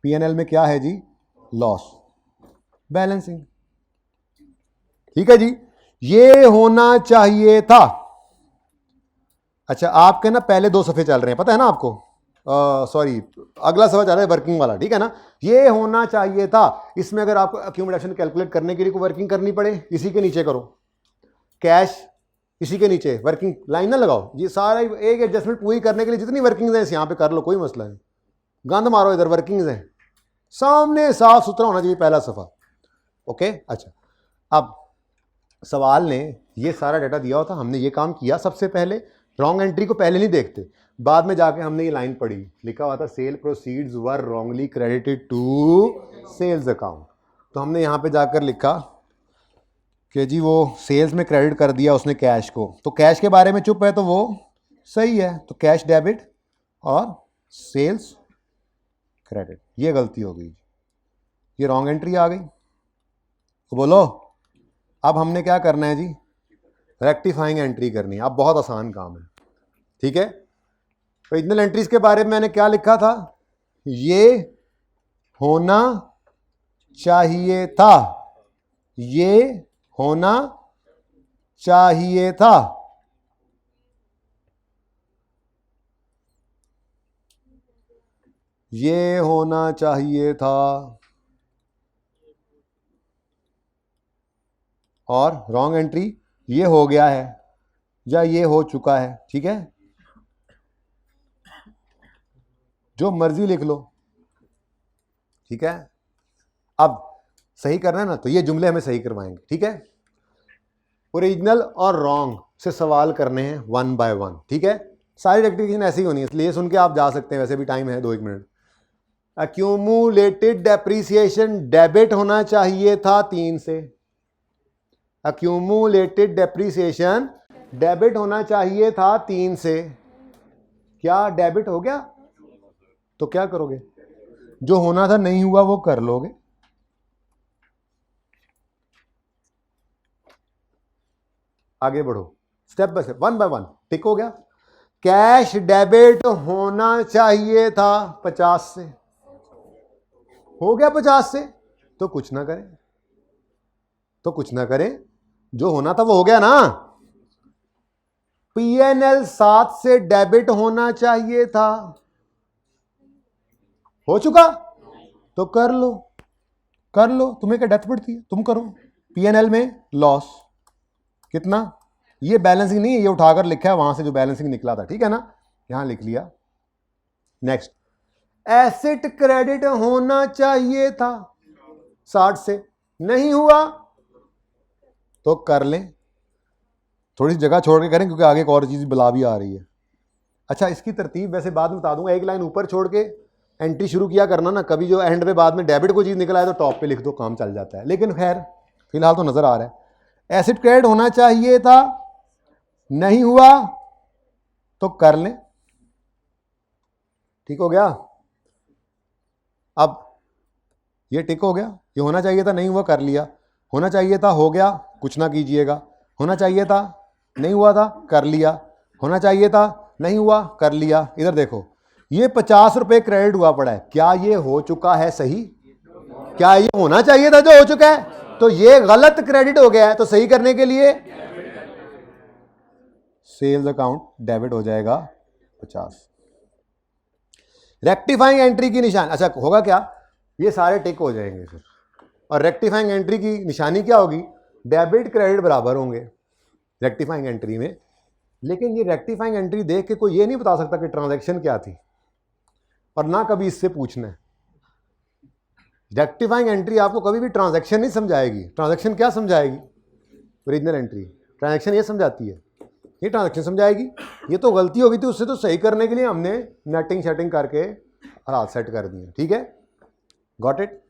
P&L में क्या है जी? Loss, balancing. ठीक है जी, ये होना चाहिए था। अच्छा, आपके ना पहले 2 सफ़े चल रहे हैं, पता है ना आपको? सॉरी, अगला सफ़ा चल रहा है वर्किंग वाला, ठीक है ना? ये होना चाहिए था। इसमें अगर आपको अक्यूमुलेशन कैलकुलेट करने के लिए कोई वर्किंग करनी पड़े, इसी के नीचे करो। कैश इसी के नीचे, वर्किंग लाइन ना लगाओ। ये सारा एक एडजस्टमेंट पूरी करने के लिए जितनी वर्किंग्स हैं यहाँ पे कर लो, कोई मसला नहीं। गंद मारो इधर, वर्किंग्स हैं सामने, साफ सुथरा होना चाहिए पहला सफ़ा। ओके, अच्छा, अब सवाल ने ये सारा डाटा दिया होता, हमने ये काम किया। सबसे पहले रॉन्ग एंट्री को पहले नहीं देखते, बाद में जाके हमने ये लाइन पढ़ी, लिखा हुआ था sale proceeds were wrongly credited to sales account. तो हमने यहाँ पे जाकर लिखा कि जी वो सेल्स में क्रेडिट कर दिया उसने कैश को, तो कैश के बारे में चुप है तो वो सही है, तो कैश डेबिट और सेल्स क्रेडिट, ये गलती हो गई, ये रॉन्ग एंट्री आ गई। तो बोलो अब हमने क्या करना है जी? रेक्टिफाइंग एंट्री करनी है। अब बहुत आसान काम है, ठीक है? ओरिजिनल एंट्रीज के बारे में मैंने क्या लिखा था? ये होना चाहिए था, ये होना चाहिए था। ये होना चाहिए था। और रॉन्ग एंट्री ये हो गया है या ये हो चुका है, ठीक है? जो मर्जी लिख लो, ठीक है? अब सही करना है ना, तो ये जुमले हमें सही करवाएंगे, ठीक है? ओरिजिनल और रॉन्ग से सवाल करने हैं 1 बाय 1, ठीक है? सारी रेक्टिफिकेशन ऐसी ही होनी है, इसलिए सुन के आप जा सकते हैं, वैसे भी टाइम है 2-1 मिनट। अक्यूमुलेटेड डेप्रीसिएशन डेबिट होना चाहिए था 3 से। अक्यूमुलेटेड डेप्रीसिएशन डेबिट होना चाहिए था 3 से। क्या डेबिट हो गया? तो क्या करोगे? जो होना था नहीं हुआ वो कर लोगे। आगे बढ़ो स्टेप बाय स्टेप, 1 बाय 1। टिक हो गया। कैश डेबिट होना चाहिए था 50 से, हो गया 50 से, तो कुछ ना करें, तो कुछ ना करें, जो होना था वो हो गया ना। P&L 7 से डेबिट होना चाहिए था, हो चुका, तो कर लो, कर लो, तुम्हें क्या डेथ पड़ती है, तुम करो। P&L में लॉस कितना? ये बैलेंसिंग नहीं है, ये उठाकर लिखा है वहां से जो बैलेंसिंग निकला था, ठीक है ना? यहां लिख लिया। नेक्स्ट, एसेट क्रेडिट होना चाहिए था 60 से, नहीं हुआ तो कर लें। थोड़ी सी जगह छोड़ के करें क्योंकि आगे एक और चीज बुला भी आ रही है। अच्छा, इसकी तरतीब वैसे बाद में बता दूंगा, एक लाइन ऊपर छोड़ के एंट्री शुरू किया करना ना, कभी जो एंड पे बाद में डेबिट को चीज निकला है तो टॉप पे लिख दो, काम चल जाता है। लेकिन खैर फिलहाल तो नजर आ रहा है। एसेट क्रेडिट होना चाहिए था, नहीं हुआ तो कर लें, ठीक हो गया। अब ये टिक हो गया, ये होना चाहिए था, नहीं हुआ, कर लिया। होना चाहिए था, हो गया, कुछ ना कीजिएगा। होना चाहिए था, नहीं हुआ था, कर लिया। होना चाहिए था, नहीं हुआ, कर लिया। इधर देखो, ये 50 रुपए क्रेडिट हुआ पड़ा है, क्या ये हो चुका है सही? क्या ये होना चाहिए था जो हो चुका है? तो ये गलत क्रेडिट हो गया है, तो सही करने के लिए सेल्स अकाउंट डेबिट हो जाएगा 50। रेक्टिफाइंग एंट्री की निशान, अच्छा होगा क्या? ये सारे टिक हो जाएंगे फिर, और रेक्टिफाइंग एंट्री की निशानी क्या होगी? डेबिट क्रेडिट बराबर होंगे रेक्टिफाइंग एंट्री में। लेकिन ये रेक्टिफाइंग एंट्री देख के कोई ये नहीं बता सकता कि ट्रांजैक्शन क्या थी, और ना कभी इससे पूछना है। रेक्टिफाइंग एंट्री आपको कभी भी ट्रांजैक्शन नहीं समझाएगी। ट्रांजैक्शन क्या समझाएगी? Original entry. ट्रांजैक्शन ये समझाती है, ये ट्रांजैक्शन समझाएगी। ये तो गलती हो गई थी, उससे तो सही करने के लिए हमने नेटिंग शेटिंग करके हालात सेट कर दिए, ठीक है? Got it?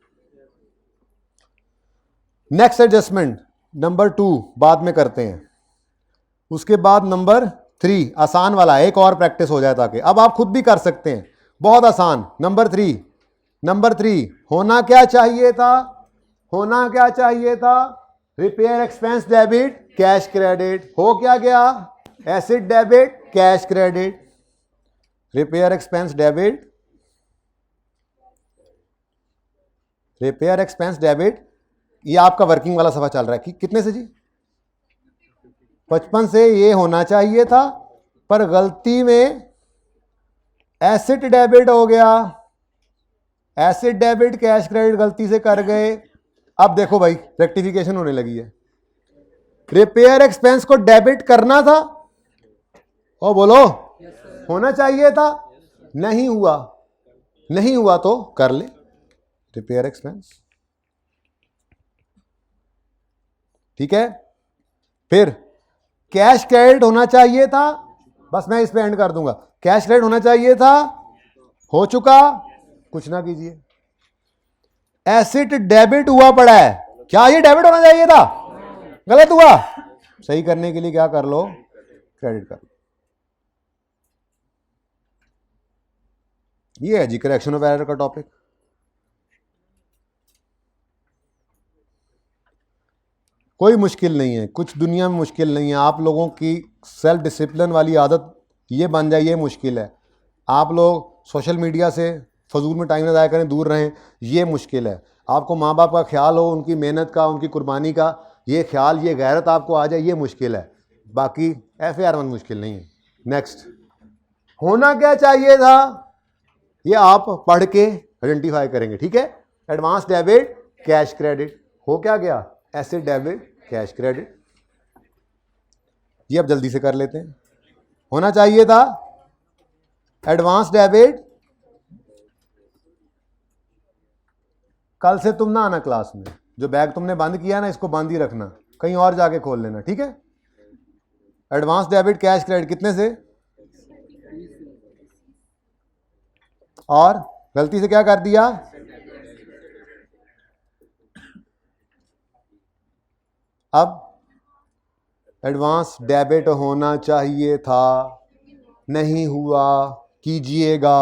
Next adjustment number 2 बाद में करते हैं, उसके बाद नंबर 3 आसान वाला, एक और प्रैक्टिस हो जाए ताकि अब आप खुद भी कर सकते हैं, बहुत आसान। नंबर 3 होना क्या चाहिए था? होना क्या चाहिए था? Repair expense debit, cash credit. हो क्या गया? Asset debit, cash credit. Repair expense debit, repair expense debit, ये आपका वर्किंग वाला सफा चल रहा है कि कितने से जी 55 से ये होना चाहिए था, पर गलती में एसेट डेबिट हो गया, एसेट डेबिट कैश क्रेडिट गलती से कर गए। अब देखो भाई रेक्टिफिकेशन होने लगी है, रिपेयर एक्सपेंस को डेबिट करना था, ओ बोलो होना चाहिए था, नहीं हुआ, नहीं हुआ तो कर ले रिपेयर एक्सपेंस, ठीक है। फिर कैश क्रेडिट होना चाहिए था, बस मैं इस पे एंड कर दूंगा, कैश क्रेडिट होना चाहिए था, हो चुका, कुछ ना कीजिए। एसेट डेबिट हुआ पड़ा है, क्या ये डेबिट होना चाहिए था, गलत हुआ, सही करने के लिए क्या कर लो, क्रेडिट कर लो। ये है जी करेक्शन ऑफ एरर का टॉपिक। कोई मुश्किल नहीं है, कुछ दुनिया में मुश्किल नहीं है। आप लोगों की सेल्फ डिसिप्लिन वाली आदत ये बन जाए, ये मुश्किल है। आप लोग सोशल मीडिया से फजूल में टाइम ना ज़ाया करें, दूर रहें, ये मुश्किल है। आपको माँ बाप का ख्याल हो, उनकी मेहनत का, उनकी कुर्बानी का, ये ख्याल, ये गैरत आपको आ जाए, ये मुश्किल है। बाकी FAR1 मुश्किल नहीं है। नेक्स्ट, होना क्या चाहिए था, ये आप पढ़ के आइडेंटिफाई करेंगे, ठीक है। एडवांस डेबिट कैश क्रेडिट हो क्या गया, एसेट डेबिट कैश क्रेडिट, ये अब जल्दी से कर लेते हैं। होना चाहिए था एडवांस डेबिट, कल से तुम ना आना क्लास में, जो बैग तुमने बंद किया ना इसको बंद ही रखना, कहीं और जाके खोल लेना, ठीक है। एडवांस डेबिट कैश क्रेडिट कितने से, और गलती से क्या कर दिया, अब एडवांस डेबिट होना चाहिए था, नहीं हुआ, कीजिएगा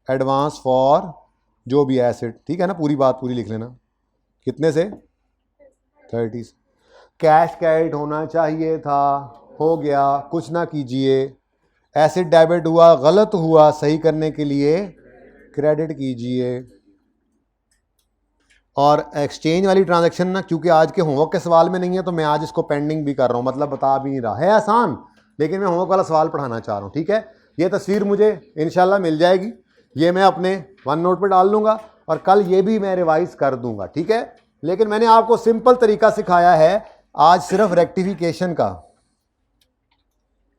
एडवांस फॉर जो भी एसेट, ठीक है ना, पूरी बात पूरी लिख लेना। कितने से, 30। कैश क्रेडिट होना चाहिए था, हो गया, कुछ ना कीजिए। एसेट डेबिट हुआ, गलत हुआ, सही करने के लिए क्रेडिट कीजिए। और एक्सचेंज वाली ट्रांजैक्शन ना, क्योंकि आज के होमवर्क के सवाल में नहीं है तो मैं आज इसको पेंडिंग भी कर रहा हूँ, मतलब बता भी नहीं रहा है, आसान, लेकिन मैं होमवर्क वाला सवाल पढ़ाना चाह रहा हूँ, ठीक है। ये तस्वीर मुझे इंशाल्लाह मिल जाएगी, ये मैं अपने वन नोट पे डाल लूँगा और कल ये भी मैं रिवाइज कर दूंगा, ठीक है। लेकिन मैंने आपको सिंपल तरीका सिखाया है आज, सिर्फ रेक्टिफिकेशन का।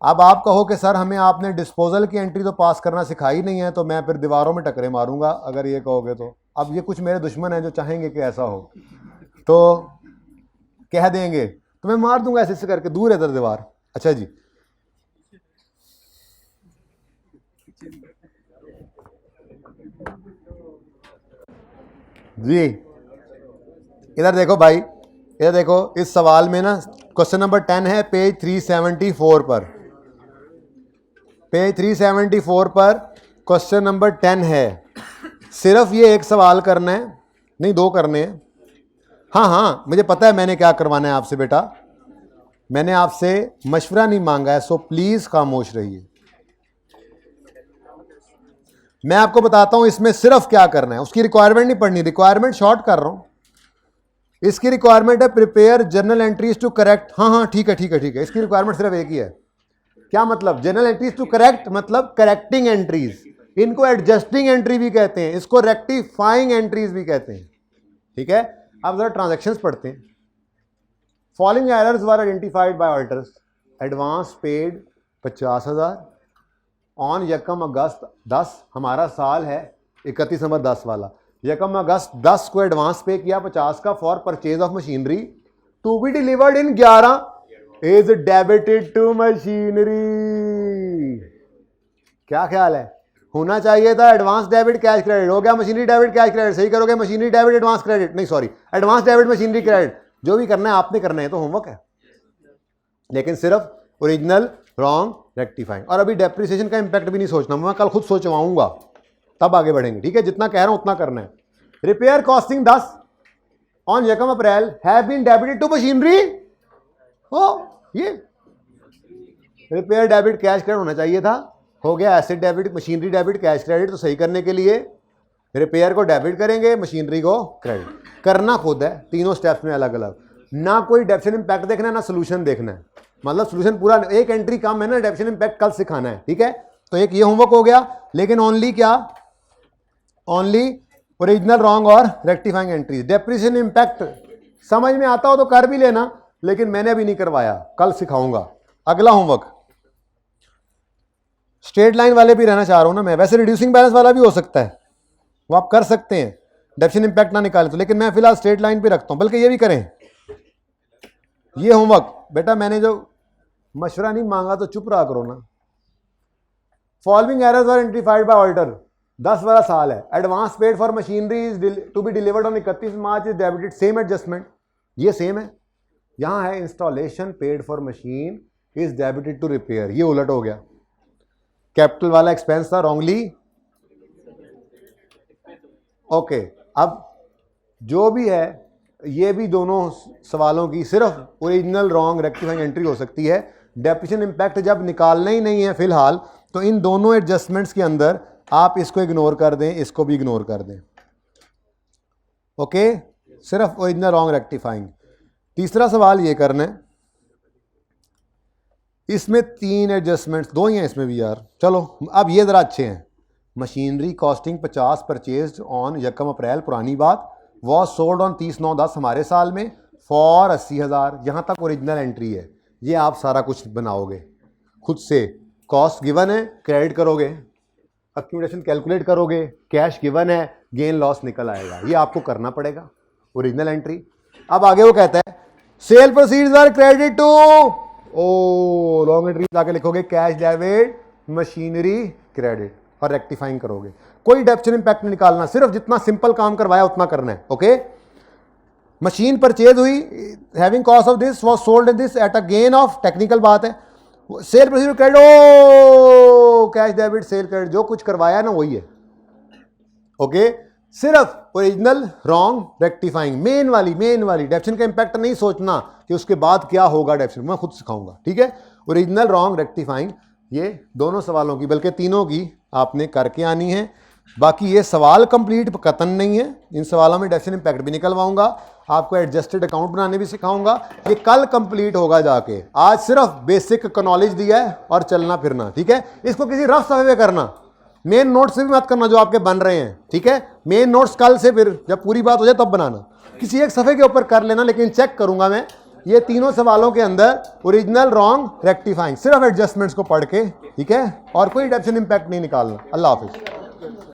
अब आप कहो कि सर हमें आपने डिस्पोजल की एंट्री तो पास करना सिखाई नहीं है, तो मैं फिर दीवारों में टकरे मारूंगा अगर ये कहोगे तो। अब ये कुछ मेरे दुश्मन हैं जो चाहेंगे कि ऐसा हो, तो कह देंगे तो मैं मार दूंगा ऐसे ऐसे करके, दूर है इधर दीवार। अच्छा जी, जी इधर देखो भाई, इधर देखो, इस सवाल में ना क्वेश्चन नंबर 10 है पेज 374 पर, पेज 374 पर क्वेश्चन नंबर 10 है। सिर्फ ये एक सवाल करना है, नहीं दो करने हैं। हाँ हाँ मुझे पता है मैंने क्या करवाना है आपसे बेटा, मैंने आपसे मशवरा नहीं मांगा है, सो प्लीज खामोश रहिए। मैं आपको बताता हूं इसमें सिर्फ क्या करना है, उसकी रिक्वायरमेंट नहीं पढ़नी, रिक्वायरमेंट शॉर्ट कर रहा हूं। इसकी रिक्वायरमेंट है prepare journal entries to correct, हाँ हाँ ठीक है ठीक है ठीक है, इसकी रिक्वायरमेंट सिर्फ एक ही है। क्या मतलब, जर्नल एंट्रीज टू करेक्ट मतलब करेक्टिंग एंट्रीज, इनको एडजस्टिंग एंट्री भी कहते हैं, इसको रेक्टिफाइंग एंट्रीज भी कहते हैं, ठीक है। अब जरा ट्रांजैक्शंस पढ़ते हैं। Following errors were identified by auditors, advance paid 50,000 on यकम अगस्त 10, हमारा साल है 31 दिसंबर 10 वाला, यकम अगस्त 10 को एडवांस पे किया 50 का for purchase of machinery to be delivered in 11 is debited to machinery. क्या ख्याल है, होना चाहिए था एडवांस डेबिट कैश क्रेडिट, हो गया मशीनरी डेबिट कैश क्रेडिट, सही करोगे, मशीनरी डेबिट एडवांस क्रेडिट, नहीं sorry advance debit machinery credit, जो भी करना है आपने करना है, तो होमवर्क है, लेकिन सिर्फ ओरिजिनल रॉन्ग रेक्टिफाइंग। और अभी डेप्रिसिएशन का इंपैक्ट भी नहीं सोचना, मैं कल खुद सोचवाऊंगा तब आगे बढ़ेंगे, ठीक है। जितना कह रहा हूं उतना करना है। रिपेयर कॉस्टिंग 10 ऑन यकम April have been debited to machinery, हो ये रिपेयर डेबिट कैश क्रेडिट होना चाहिए था, हो गया asset debit machinery debit cash credit, तो सही करने के लिए रिपेयर को डेबिट करेंगे, मशीनरी को क्रेडिट करना खुद है, तीनों स्टेप्स में अलग अलग। ना कोई डेफिसिट इंपैक्ट देखना है ना सोल्यूशन देखना है, मतलब सोल्यूशन पूरा एक एंट्री कम है ना, डेफिसिट इंपैक्ट कल सिखाना है, ठीक है। तो एक ये होमवर्क हो गया, लेकिन ओनली क्या, ओनली ओरिजिनल रॉन्ग और रेक्टिफाइंग एंट्रीज। डेप्रिसिएशन इंपैक्ट समझ में आता हो तो कर भी लेना, लेकिन मैंने अभी नहीं करवाया, कल सिखाऊंगा। अगला होमवर्क स्ट्रेट लाइन वाले भी रहना चाह रहा हूं ना मैं, वैसे रिड्यूसिंग बैलेंस वाला भी हो सकता है, वो आप कर सकते हैं डेफिसिट इंपैक्ट ना निकाले तो, लेकिन मैं फिलहाल स्ट्रेट लाइन पे रखता हूं, बल्कि ये भी करें। ये होमवर्क बेटा मैंने जो मशवरा नहीं मांगा तो चुप रहा करो ना। Following errors are identified by auditor, 10 वाला साल है। Advance paid for machinery is to be delivered on 31 March is debited, same adjustment, ये सेम है। यहां है installation paid for machine is debited to repair, ये उलट हो गया। कैपिटल वाला एक्सपेंस था रॉन्गली, ओके। अब जो भी है, ये भी दोनों सवालों की सिर्फ ओरिजिनल रॉन्ग रेक्टिफाइंग एंट्री हो सकती है। डेप्रिसिएशन इंपैक्ट जब निकालना ही नहीं है फिलहाल, तो इन दोनों एडजस्टमेंट्स के अंदर आप इसको इग्नोर कर दें, इसको भी इग्नोर कर दें, ओके। सिर्फ ओरिजिनल रॉन्ग रेक्टिफाइंग। तीसरा सवाल ये करना है, इसमें 3 एडजस्टमेंट्स, 2 ही हैं इसमें भी यार, चलो अब ये ज़रा अच्छे हैं। मशीनरी कॉस्टिंग 50 परचेज ऑन 1 अप्रैल, पुरानी बात, वॉज सोल्ड ऑन 30/9/10 हमारे साल में फॉर 80,000, यहाँ तक ओरिजिनल एंट्री है। ये आप सारा कुछ बनाओगे खुद से, कॉस्ट गिवन है, क्रेडिट करोगे, अक्यूमुलेशन कैलकुलेट करोगे, कैश गिवन है, गेन लॉस निकल आएगा, ये आपको करना पड़ेगा ओरिजिनल एंट्री। अब आगे वो कहता है sale proceeds are credit to, ओ लॉन्ग एंट्री जाके लिखोगे कैश डेबिट मशीनरी क्रेडिट और रेक्टिफाइंग करोगे। कोई डेप्रिसिएशन इंपैक्ट नहीं निकालना, सिर्फ जितना सिंपल काम करवाया उतना करना है, ओके। मशीन परचेज हुई, having cost of this was sold in this at a gain of, technical बात है, सेल प्रोसीड क्रेडिट, ओ कैश डेबिट सेल क्रेडिट, जो कुछ करवाया ना वही है, ओके। सिर्फ ओरिजिनल रॉन्ग रेक्टिफाइंग, मेन वाली डेप्रिसिएशन का इंपैक्ट नहीं सोचना कि उसके बाद क्या होगा, डेप्रिसिएशन मैं खुद सिखाऊंगा, ठीक है। ओरिजिनल रॉन्ग रेक्टिफाइंग, ये दोनों सवालों की, बल्कि तीनों की आपने करके आनी है। बाकी ये सवाल कंप्लीट कतन नहीं है, इन सवालों में डेप्रिसिएशन इंपैक्ट भी निकलवाऊंगा, आपको एडजस्टेड अकाउंट बनाने भी सिखाऊंगा, ये कल कंप्लीट होगा जाके। आज सिर्फ बेसिक नॉलेज दिया है और चलना फिरना, ठीक है। इसको किसी रफ सफे पे करना, मेन नोट्स से भी मत करना जो आपके बन रहे हैं, ठीक है। मेन नोट्स कल से, फिर जब पूरी बात हो जाए तब बनाना, किसी एक सफ़े के ऊपर कर लेना, लेकिन चेक करूंगा मैं ये तीनों सवालों के अंदर ओरिजिनल रॉन्ग रेक्टिफाइंग, सिर्फ एडजस्टमेंट्स को पढ़ के, ठीक है, और कोई डेप्रिसिएशन इंपैक्ट नहीं निकालना। अल्लाह हाफिज़।